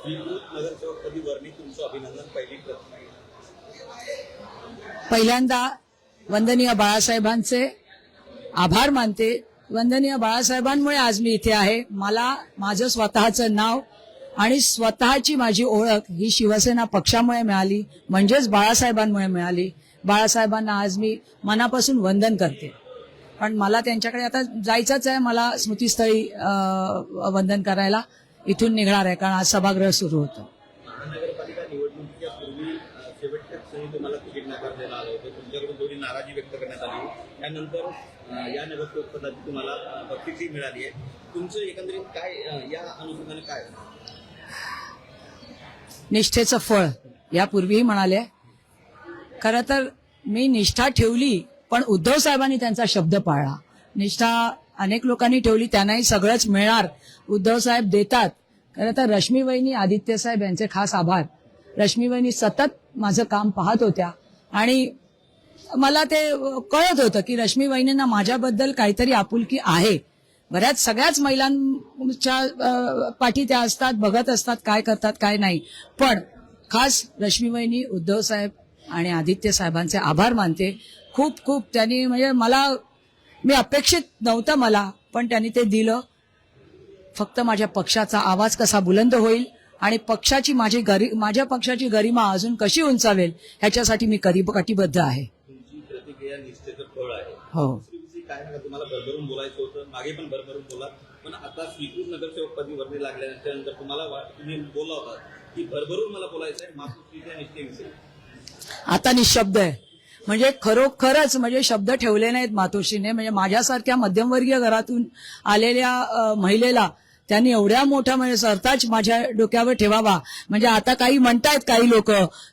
स्वीकृत नगरसेवक पदी वर्णी तुमचं अभिनंदन. पहिली प्रश्न पहिल्यांदा वंदनीय बाळासाहेबांचे आभार मानते. वंदनीय बाळासाहेबांमुळे आज मी इथे आहे. मला माझं स्वतःचं नाव आणि स्वतःची माझी ओळख ही शिवसेना पक्षामुळे मिळाली, म्हणजेच बाळासाहेबांमुळे मिळाली. बाळासाहेबांना आज मी मनापासून वंदन करते. पण मला त्यांच्याकडे आता जायचंच आहे. मला स्मृतीस्थळी वंदन करायला इथून निघणार आहे, कारण आज सभागृह सुरू होतं. महानगरपालिका निवडणुकीच्या पूर्वी शेवटच्या क्षणी तुम्हाला तिकीट नाकारण्यात आलं होतं. तुमच्याकडून थोडी नाराजी व्यक्त करण्यात आली. त्यानंतर या नगरसेवक पदाची तुम्हाला बक्षिसी मिळाली आहे. तुमचं एकंदरीत काय या अनुषंगाने काय? निष्ठेचं फळ यापूर्वीही म्हणाले. खरं तर मी निष्ठा ठेवली, पण उद्धव साहेबांनी त्यांचा शब्द पाळला. निष्ठा अनेक लोकांनी ठेवली, त्यांनाही सगळंच मिळणार. उद्धव साहेब देतात. खरं तर रश्मी वहिनी, आदित्य साहेब यांचे खास आभार. रश्मी वहिनी सतत माझं काम पाहत होत्या आणि मला ते कळत होतं की रश्मी वहिनींना माझ्याबद्दल काहीतरी आपुलकी आहे. बऱ्याच सगळ्याच महिलांच्या पाठी त्या असतात, बघत असतात काय करतात काय नाही. पण खास रश्मी वहिनी, उद्धव साहेब आणि आदित्य साहेबांचे आभार मानते. खूप खूप त्यांनी म्हणजे मी अपेक्षित नव्हतं मला, पण त्यांनी ते दिलं. फक्त माझ्या पक्षाचा आवाज कसा बुलंद होईल आणि माझ्या पक्षाची गरिमा अजून कशी उंचावेल ह्याच्यासाठी मी कटिबद्ध आहे. तुमची प्रतिक्रिया निष्ठेचं फळ आहे. हो. काय सांगा, तुम्हाला भरभरून बोलायचं होतं, मागे पण भरभरून बोला, पण आता स्वीकृत नगरसेवक पदी वर्णी लागल्यानंतर तुम्ही बोलला होता की भरभरून मला बोलायचं आहे मातोश्रीच्या निष्ठेविषयी. आता निशब्द आहे. म्हणजे खरोखरच म्हणजे शब्द ठेवले नाहीत मातोश्रीने. म्हणजे माझ्यासारख्या मध्यमवर्गीय घरातून आलेल्या महिलेला त्यांनी एवढ्या मोठा म्हणजे सरताज माझ्या डोक्यावर ठेवावा. म्हणजे आता काही म्हणतायत काही लोक,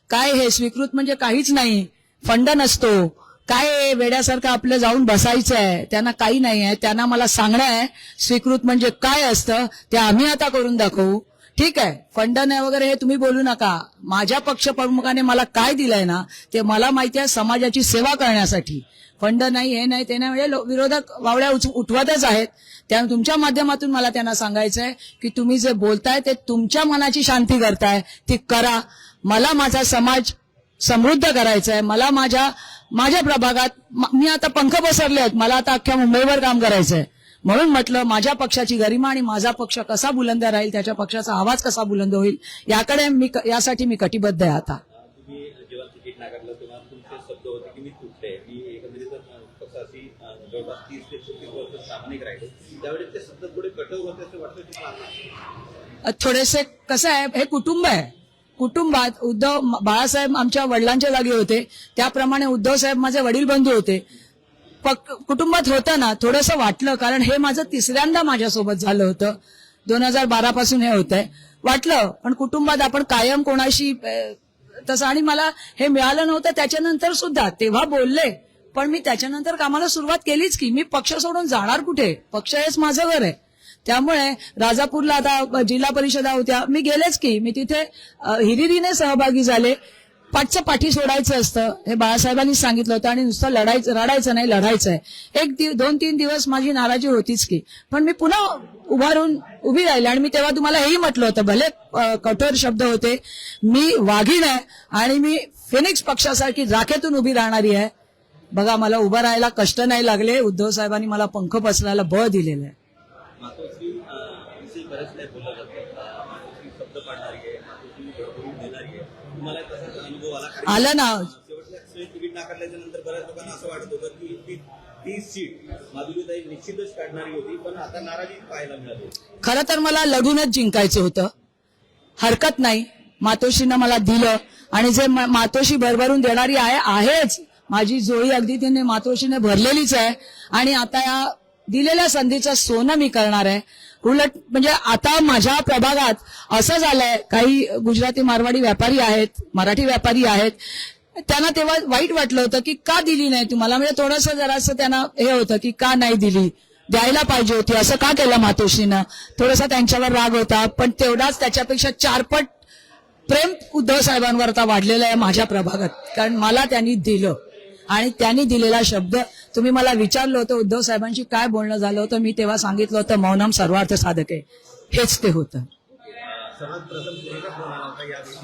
काय हे स्वीकृत म्हणजे काहीच नाही, फंड नसतो, काय वेड्यासारखं आपलं जाऊन बसायचं आहे, त्यांना काही नाही आहे. त्यांना मला सांगणं आहे स्वीकृत म्हणजे काय असतं ते आम्ही आता करून दाखवू. ठीक आहे, फंड नाही वगैरे हे तुम्ही बोलू नका. माझ्या पक्षप्रमुखाने मला काय दिलंय ना ते मला माहिती आहे, समाजाची सेवा करण्यासाठी. फंड नाही, हे नाही, ते नाही, म्हणजे विरोधक वावड्या उठवतच आहेत. त्यामुळे तुमच्या माध्यमातून मला त्यांना सांगायचंय की तुम्ही जे बोलताय ते तुमच्या मनाची शांती करताय, ती करा. मला माझा समाज समृद्ध करायचा आहे. मला माझ्या प्रभागात मी आता पंख पसरले आहेत, मला आता अख्ख्या मुंबईवर काम करायचंय. म्हणून म्हटलं माझ्या पक्षाची गरिमा आणि माझा पक्ष कसा बुलंद राहील, त्याच्या पक्षाचा आवाज कसा बुलंद होईल यासाठी मी कटिबद्ध आहे. आता तुम्ही जेव्हा तिकीट नाकारलं तेव्हा तुमचे शब्द होते की मी तुटले, मी एकंदरीत पक्षाशी जवळपास 30 ते 36 वर्ष स्थापनिक राहिले. त्यावेळेस ते शब्द थोडे कठोर होते असं वाटतं तुम्हाला? थोडेसे कसं आहे, हे कुटुंब आहे. कुटुंबात बाळासाहेब आमच्या वडिलांच्या जागी होते, त्याप्रमाणे उद्धव साहेब माझे वडील बंधू होते. कुटुंबात होतं ना, थोडंसं वाटलं, कारण हे माझं तिसऱ्यांदा माझ्यासोबत झालं होतं. 2012 पासून हे होतंय. वाटलं, पण कुटुंबात आपण कायम कोणाशी तसं, आणि मला हे मिळालं नव्हतं त्याच्यानंतर सुद्धा. तेव्हा बोलले, पण मी त्याच्यानंतर कामाला सुरुवात केलीच की. मी पक्ष सोडून जाणार कुठे? पक्ष हेच माझं घर आहे. त्यामुळे राजापूरला आता जिल्हा परिषदा होत्या, मी गेलेच की. मी तिथे हिरिरीने सहभागी झाले. पाठी सोडायचं असतं हे बाळासाहेबांनी सांगितलं होतं, आणि नुसतं रडायचं नाही, लढायचं आहे. 2-3 दिवस माझी नाराजी होतीच की, पण मी पुन्हा उभी राहिले. आणि मी तेव्हा तुम्हाला हेही म्हटलं होतं, भले कठोर शब्द होते, मी वाघीण आहे आणि मी फिनिक्स पक्षासारखी राखेतून उभी राहणारी आहे. बघा, मला उभं राहायला कष्ट नाही लागले. उद्धव साहेबांनी मला पंख पसरायला बळ दिलेलं आहे. मातोश्री विषयी बरेच काही बोललं जातं. मातोश्री शब्द पाडणारी आहे, मातोश्री भरभरून देणारी आहे. तुम्हाला तसाच अनुभव आला ना? शेवटच्या क्षणी तिकीट नाकारल्याच्या नंतर बऱ्याच लोकांना असं वाटत होतं की ती सीट माधुरीताई निश्चितच काढणारी होती, पण आता नाराजी पाहायला मिळाली. खरं तर मला लढूनच जिंकायचं होतं. हरकत नाही, मातोश्रीनं मला दिलं, आणि जे मातोश्री भरभरून देणारी आहेच. माझी जोळी अगदी तिने मातोश्रीने भरलेलीच आहे. आणि आता या दिलेल्या संधीचं सोनं मी करणार आहे. उलट म्हणजे आता माझ्या प्रभागात असं झालंय, काही गुजराती मारवाडी व्यापारी आहेत, मराठी व्यापारी आहेत, त्यांना तेव्हा वाईट वाटलं होतं की का दिली नाही तुम्हाला. म्हणजे थोडंसं जरासं त्यांना हे होतं की का नाही दिली, द्यायला पाहिजे होती, असं का केलं मातोश्रीनं. थोडासा त्यांच्यावर राग होता, पण तेवढाच त्याच्यापेक्षा 4 पट प्रेम उद्धव साहेबांवर आता वाढलेलं आहे माझ्या प्रभागात. कारण मला त्यांनी दिलं, आणि त्यांनी दिलेला शब्द. तुम्ही मला विचारलं होतं उद्धव साहेबांशी काय बोलणं झालं होतं, मी तेव्हा सांगितलं होतं मौनम सर्वार्थ साधके, हेच ते होतं. सर्वात प्रथम कुणाचा फोन आला होता यावेळी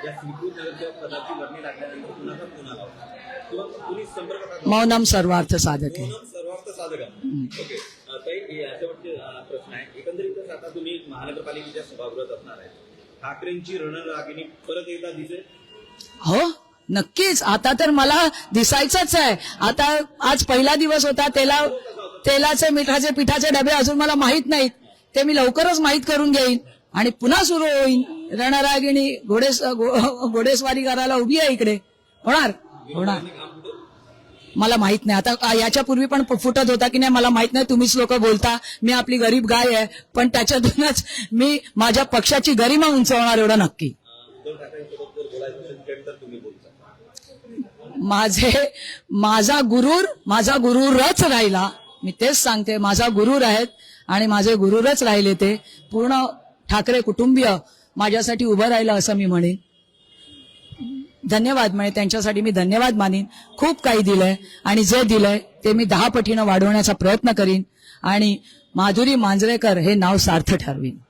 या श्रीपूर नगरसेवक पदाची वर्णी लागल्यानंतर कुणाचा फोन आला होता किंवा कुणी संपर्क साधला? मौनम सर्वार्थ साधके. मौनम सर्वार्थ साधक. ओके. ताई शेवटचे प्रश्न आहे. एकंदरीतच आता तुम्ही महानगरपालिकेच्या सभागृहात असणार आहे. ठाकरेंची रणरागिणी परत एकदा दिसेल? हो नक्कीच. आता तर मला दिसायचंच आहे. आता आज पहिला दिवस होता, तेलाचे मिठाचे पिठाचे डबे अजून मला माहित नाहीत, ते मी लवकरच माहित करून घेईन आणि पुन्हा सुरू होईन रणरागिणी. घोडेस्वारी करायला उभी आहे इकडे. होणार मला माहित नाही. आता याच्यापूर्वी पण फुटत होता की नाही मला माहित नाही. तुम्हीच लोक बोलता मी आपली गरीब गाय आहे, पण त्याच्यातूनच मी माझ्या पक्षाची गरिमा उंचावणार एवढं नक्की. उद्धव ठाकरेंसोबत जर बोलायचं असेल तर तुम्ही बोलता. माझा गुरूरच राहिला. मी तेच सांगते, माझा गुरूर आहेत आणि माझे गुरूरच राहिले. ते पूर्ण ठाकरे कुटुंबीय माझ्यासाठी उभं राहिलं असं मी म्हणेन. धन्यवाद म्हणजे त्यांच्यासाठी मी धन्यवाद मानीन. खूप काही दिलंय आणि जे दिलंय ते मी 10 पटीनं वाढवण्याचा प्रयत्न करीन आणि माधुरी मांजरेकर हे नाव सार्थ ठरवीन.